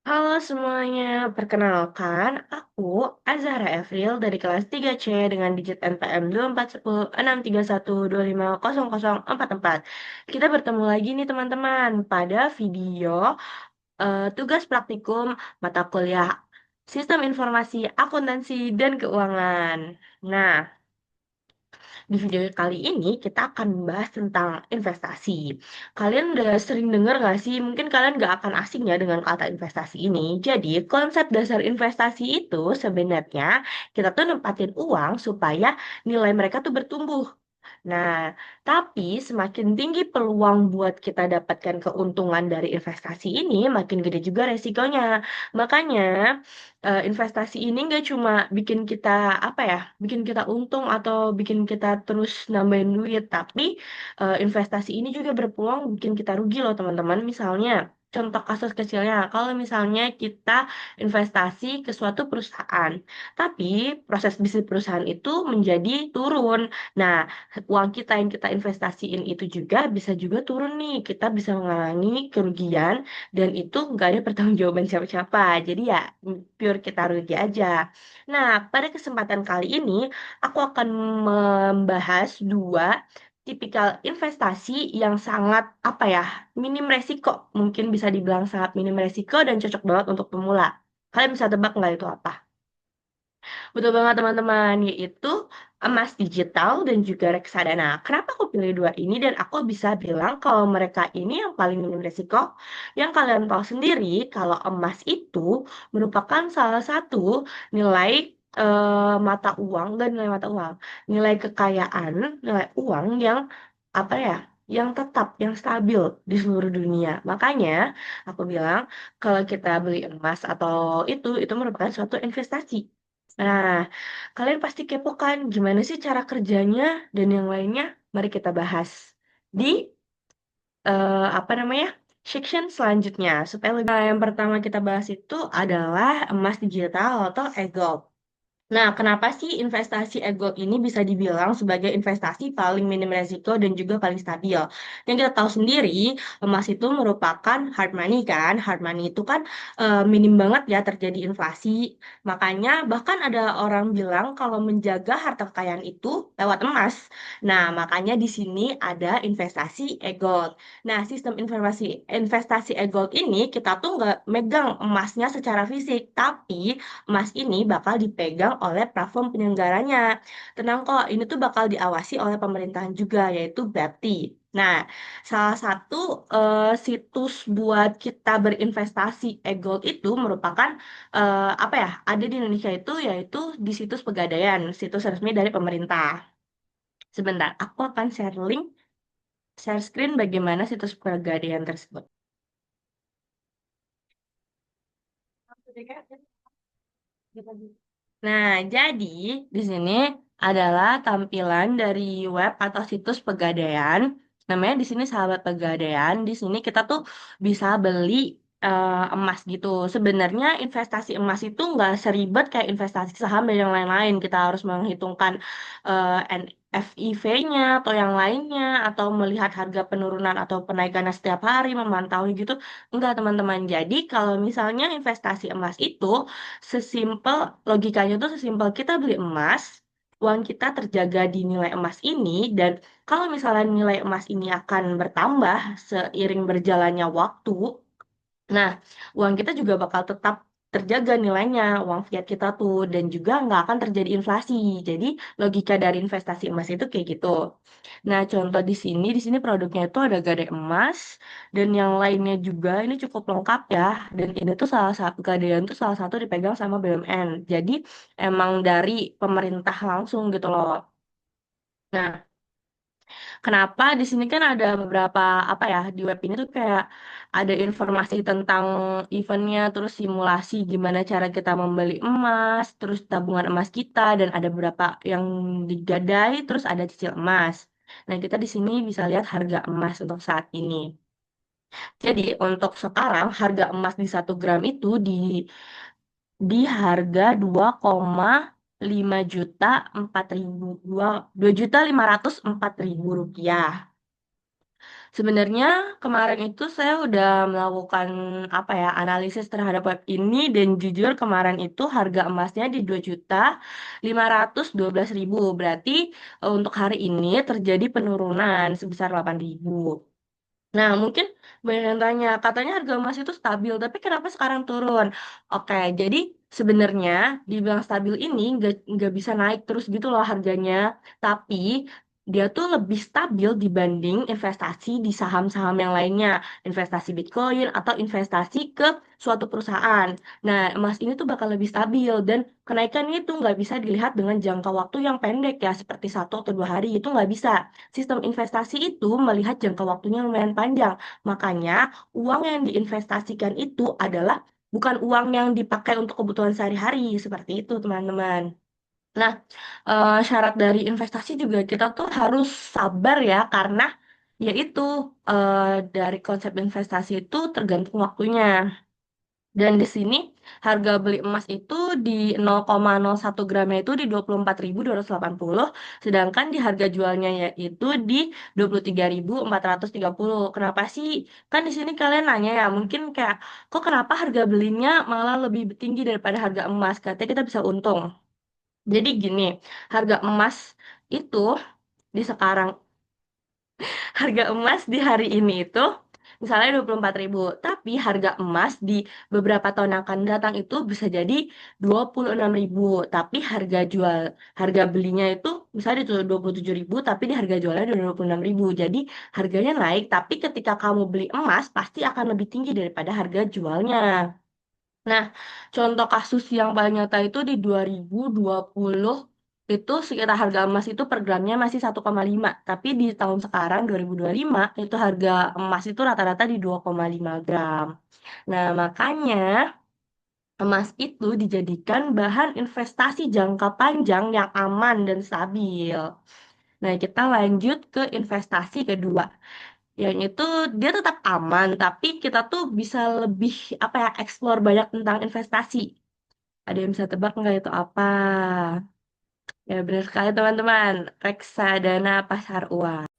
Halo semuanya, perkenalkan aku Azahra Evril dari kelas 3C dengan digit NPM 24106312500044. Kita bertemu lagi nih teman-teman pada video tugas praktikum mata kuliah Sistem Informasi Akuntansi dan Keuangan. Nah, di video kali ini kita akan membahas tentang investasi. Kalian udah sering dengar nggak sih? Mungkin kalian nggak akan asing ya dengan kata investasi ini. Jadi, konsep dasar investasi itu sebenarnya kita tuh nempatin uang supaya nilai mereka tuh bertumbuh. Nah, tapi semakin tinggi peluang buat kita dapatkan keuntungan dari investasi ini, makin gede juga resikonya. Makanya, investasi ini nggak cuma bikin kita apa ya, bikin kita untung atau bikin kita terus nambahin duit, tapi investasi ini juga berpeluang bikin kita rugi loh teman-teman. Misalnya, contoh kasus kecilnya, kalau misalnya kita investasi ke suatu perusahaan, tapi proses bisnis perusahaan itu menjadi turun. Nah, uang kita yang kita investasiin itu juga bisa juga turun nih. Kita bisa mengalami kerugian dan itu nggak ada pertanggungjawaban siapa-siapa. Jadi ya pure kita rugi aja. Nah, pada kesempatan kali ini aku akan membahas dua tipikal investasi yang sangat apa ya, minim resiko. Mungkin bisa dibilang sangat minim resiko dan cocok banget untuk pemula. Kalian bisa tebak nggak itu apa? Betul banget teman-teman, yaitu emas digital dan juga reksadana. Kenapa aku pilih dua ini dan aku bisa bilang kalau mereka ini yang paling minim risiko? Yang kalian tahu sendiri kalau emas itu merupakan salah satu nilai mata uang dan nilai mata uang, nilai kekayaan, nilai uang yang apa ya? Yang tetap, yang stabil di seluruh dunia. Makanya aku bilang kalau kita beli emas atau itu merupakan suatu investasi. Nah, kalian pasti kepo kan gimana sih cara kerjanya dan yang lainnya? Mari kita bahas di apa namanya? Section selanjutnya supaya lebih. Nah, yang pertama kita bahas itu adalah emas digital atau e-gold. Nah, kenapa sih investasi e-gold ini bisa dibilang sebagai investasi paling minim resiko dan juga paling stabil? Yang kita tahu sendiri, emas itu merupakan hard money kan. Hard money itu kan minim banget ya terjadi inflasi. Makanya bahkan ada orang bilang kalau menjaga harta kekayaan itu lewat emas. Nah, makanya di sini ada investasi e-gold. Nah, sistem investasi e-gold ini kita tuh nggak megang emasnya secara fisik, tapi emas ini bakal dipegang oleh platform penyelenggaranya. Tenang kok, ini tuh bakal diawasi oleh pemerintahan juga, yaitu Bapti. Nah, salah satu situs buat kita berinvestasi e-gold itu merupakan apa ya? Ada di Indonesia itu yaitu di situs Pegadaian, situs resmi dari pemerintah. Sebentar, aku akan share link, share screen bagaimana situs Pegadaian tersebut. Nah, jadi di sini adalah tampilan dari web atau situs Pegadaian. Namanya di sini Sahabat Pegadaian. Di sini kita tuh bisa beli emas gitu. Sebenarnya investasi emas itu nggak seribet kayak investasi saham dan yang lain-lain. Kita harus menghitungkan NFIV-nya atau yang lainnya atau melihat harga penurunan atau penaikannya setiap hari, memantau gitu. Enggak, teman-teman. Jadi kalau misalnya investasi emas itu sesimpel logikanya tuh sesimpel kita beli emas, uang kita terjaga di nilai emas ini dan kalau misalnya nilai emas ini akan bertambah seiring berjalannya waktu, nah uang kita juga bakal tetap terjaga nilainya, uang fiat kita tuh dan juga nggak akan terjadi inflasi. Jadi logika dari investasi emas itu kayak gitu. Nah, contoh di sini produknya itu ada gade emas dan yang lainnya juga ini cukup lengkap ya. Dan ini tuh salah satu Gadean tuh salah satu dipegang sama BUMN. Jadi emang dari pemerintah langsung gitu loh. Nah, kenapa di sini kan ada beberapa apa ya di web ini tuh kayak ada informasi tentang eventnya, terus simulasi gimana cara kita membeli emas, terus tabungan emas kita dan ada beberapa yang digadai, terus ada cicil emas. Nah, kita di sini bisa lihat harga emas untuk saat ini. Jadi untuk sekarang harga emas di 1 gram itu di harga 2,5 juta 4 ribu 2 2.504.000 rupiah. Sebenarnya kemarin itu saya udah melakukan apa ya analisis terhadap web ini dan jujur kemarin itu harga emasnya di 2.512.000. Berarti untuk hari ini terjadi penurunan sebesar 8.000. Nah, mungkin banyak yang tanya, katanya harga emas itu stabil, tapi kenapa sekarang turun? Oke, jadi sebenarnya dibilang stabil ini nggak bisa naik terus gitu loh harganya, tapi dia tuh lebih stabil dibanding investasi di saham-saham yang lainnya, investasi Bitcoin atau investasi ke suatu perusahaan. Nah, emas ini tuh bakal lebih stabil dan kenaikannya itu nggak bisa dilihat dengan jangka waktu yang pendek ya, seperti 1 atau 2 hari, itu nggak bisa. Sistem investasi itu melihat jangka waktunya lumayan panjang. Makanya, uang yang diinvestasikan itu adalah bukan uang yang dipakai untuk kebutuhan sehari-hari. Seperti itu, teman-teman. Nah, syarat dari investasi juga kita tuh harus sabar ya, karena yaitu dari konsep investasi itu tergantung waktunya. Dan di sini harga beli emas itu di 0,01 gramnya itu di 24.280, sedangkan di harga jualnya yaitu di 23.430. Kenapa sih? Kan di sini kalian nanya ya, mungkin kayak kok kenapa harga belinya malah lebih tinggi daripada harga emas? Katanya kita bisa untung. Jadi gini, harga emas itu di sekarang harga emas di hari ini itu misalnya 24.000, tapi harga emas di beberapa tahun yang akan datang itu bisa jadi 26.000, tapi harga belinya itu misalnya di 27.000, tapi di harga jualnya di 26.000. Jadi harganya naik, tapi ketika kamu beli emas pasti akan lebih tinggi daripada harga jualnya. Nah, contoh kasus yang paling nyata itu di 2020 itu sekitar harga emas itu per gramnya masih 1,5. Tapi di tahun sekarang 2025 itu harga emas itu rata-rata di 2,5 gram. Nah, makanya emas itu dijadikan bahan investasi jangka panjang yang aman dan stabil. Nah, kita lanjut ke investasi kedua. Yang itu dia tetap aman, tapi kita tuh bisa lebih apa ya, explore banyak tentang investasi. Ada yang bisa tebak nggak itu apa? Ya benar sekali teman-teman, reksadana pasar uang.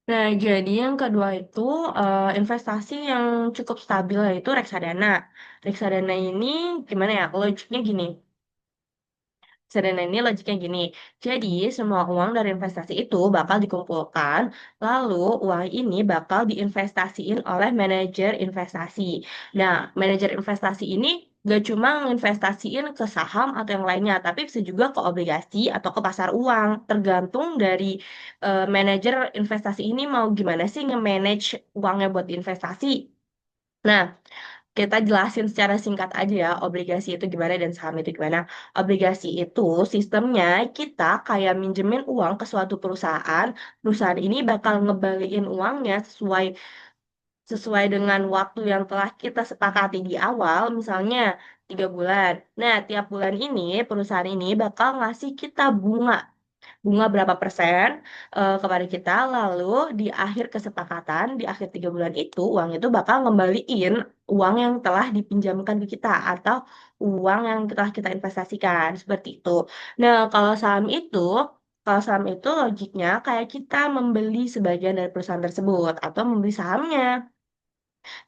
Nah, jadi yang kedua itu investasi yang cukup stabil yaitu reksadana. Reksadana ini gimana ya? Logiknya gini. Sederhana ini logiknya gini. Jadi, semua uang dari investasi itu bakal dikumpulkan, lalu uang ini bakal diinvestasiin oleh manajer investasi. Nah, manajer investasi ini gak cuma nginvestasiin ke saham atau yang lainnya, tapi bisa juga ke obligasi atau ke pasar uang. Tergantung dari manajer investasi ini mau gimana sih nge-manage uangnya buat diinvestasi. Nah, kita jelasin secara singkat aja ya, obligasi itu gimana dan saham itu gimana. Obligasi itu sistemnya kita kayak minjemin uang ke suatu perusahaan, perusahaan ini bakal ngebalikin uangnya sesuai sesuai dengan waktu yang telah kita sepakati di awal, misalnya 3 bulan. Nah, tiap bulan ini perusahaan ini bakal ngasih kita bunga berapa persen kepada kita, lalu di akhir kesepakatan di akhir 3 bulan itu uang itu bakal ngembaliin uang yang telah dipinjamkan ke kita atau uang yang telah kita investasikan seperti itu. Nah, kalau saham itu logiknya kayak kita membeli sebagian dari perusahaan tersebut atau membeli sahamnya.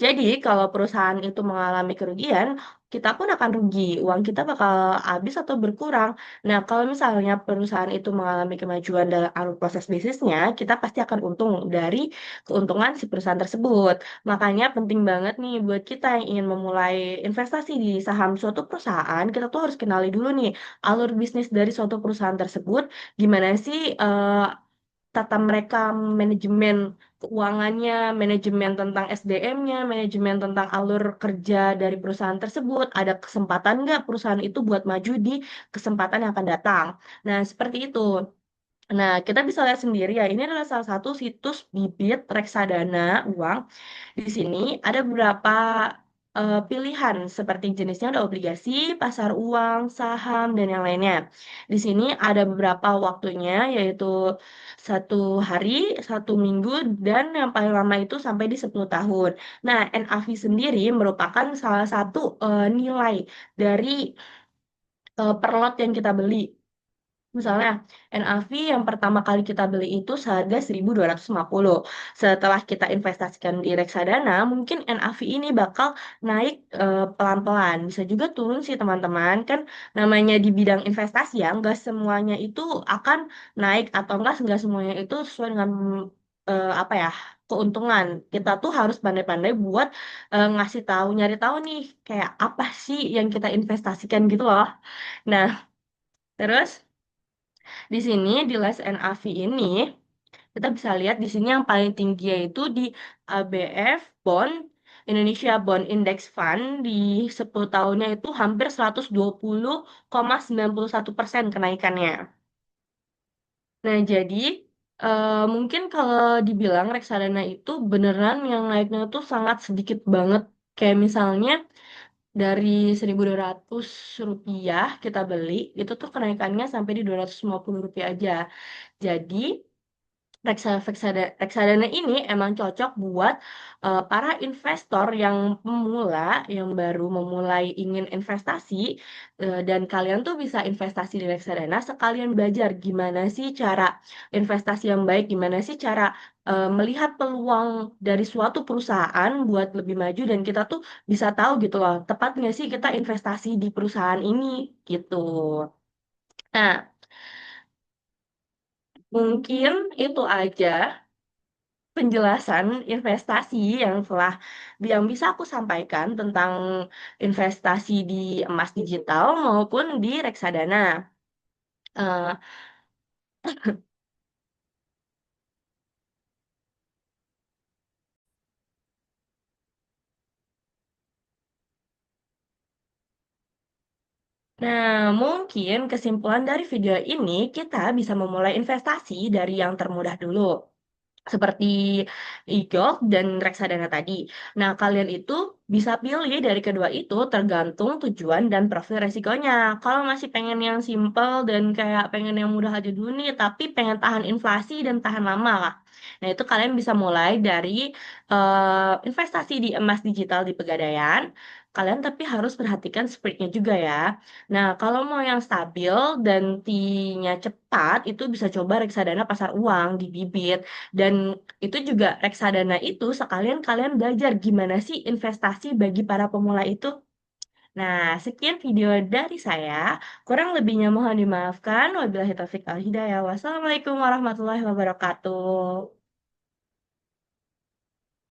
Jadi, kalau perusahaan itu mengalami kerugian, kita pun akan rugi. Uang kita bakal habis atau berkurang. Nah, kalau misalnya perusahaan itu mengalami kemajuan dalam alur proses bisnisnya, kita pasti akan untung dari keuntungan si perusahaan tersebut. Makanya penting banget nih buat kita yang ingin memulai investasi di saham suatu perusahaan, kita tuh harus kenali dulu nih alur bisnis dari suatu perusahaan tersebut, gimana sih tata mereka manajemen keuangannya, manajemen tentang SDM-nya, manajemen tentang alur kerja dari perusahaan tersebut, ada kesempatan nggak perusahaan itu buat maju di kesempatan yang akan datang. Nah, seperti itu. Nah, kita bisa lihat sendiri ya, ini adalah salah satu situs bibit reksadana uang. Di sini ada beberapa pilihan seperti jenisnya ada obligasi, pasar uang, saham, dan yang lainnya. Di sini ada beberapa waktunya yaitu 1 hari, 1 minggu, dan yang paling lama itu sampai di 10 tahun. Nah, NAV sendiri merupakan salah satu nilai dari per lot yang kita beli. Misalnya, NAV yang pertama kali kita beli itu seharga 1.250. Setelah kita investasikan di reksadana, mungkin NAV ini bakal naik pelan-pelan. Bisa juga turun sih teman-teman. Kan namanya di bidang investasi ya, nggak semuanya itu akan naik atau nggak semuanya itu sesuai dengan apa ya, keuntungan. Kita tuh harus pandai-pandai buat ngasih tahu, nyari tahu nih, kayak apa sih yang kita investasikan gitu loh. Nah, terus di sini di Les NAV ini kita bisa lihat di sini yang paling tinggi yaitu di ABF Bond Indonesia Bond Index Fund di 10 tahunnya itu hampir 120,91% kenaikannya. Nah, jadi mungkin kalau dibilang reksadana itu beneran yang naiknya tuh sangat sedikit banget. Kayak misalnya dari 1.200 rupiah kita beli, itu tuh kenaikannya sampai di 250 rupiah aja. Jadi, reksadana ini emang cocok buat para investor yang pemula, yang baru memulai ingin investasi, dan kalian tuh bisa investasi di reksadana sekalian belajar gimana sih cara investasi yang baik, gimana sih cara melihat peluang dari suatu perusahaan buat lebih maju dan kita tuh bisa tahu gitu loh, tepat nggak sih kita investasi di perusahaan ini gitu. Nah, mungkin itu aja penjelasan investasi yang yang bisa aku sampaikan tentang investasi di emas digital maupun di reksadana. Eh, nah, mungkin kesimpulan dari video ini kita bisa memulai investasi dari yang termudah dulu, seperti e-gold dan reksadana tadi. Nah, kalian itu bisa pilih dari kedua itu tergantung tujuan dan profil resikonya. Kalau masih pengen yang simple dan kayak pengen yang mudah aja dulu nih, tapi pengen tahan inflasi dan tahan lama lah. Nah, itu kalian bisa mulai dari investasi di emas digital di Pegadaian. Kalian tapi harus perhatikan spreadnya juga ya. Nah, kalau mau yang stabil dan T-nya cepat, itu bisa coba reksadana pasar uang di Bibit. Dan itu juga reksadana itu sekalian kalian belajar gimana sih investasi bagi para pemula itu. Nah, sekian video dari saya. Kurang lebihnya mohon dimaafkan. Wabillahi taufiq wal hidayah. Wassalamualaikum warahmatullahi wabarakatuh.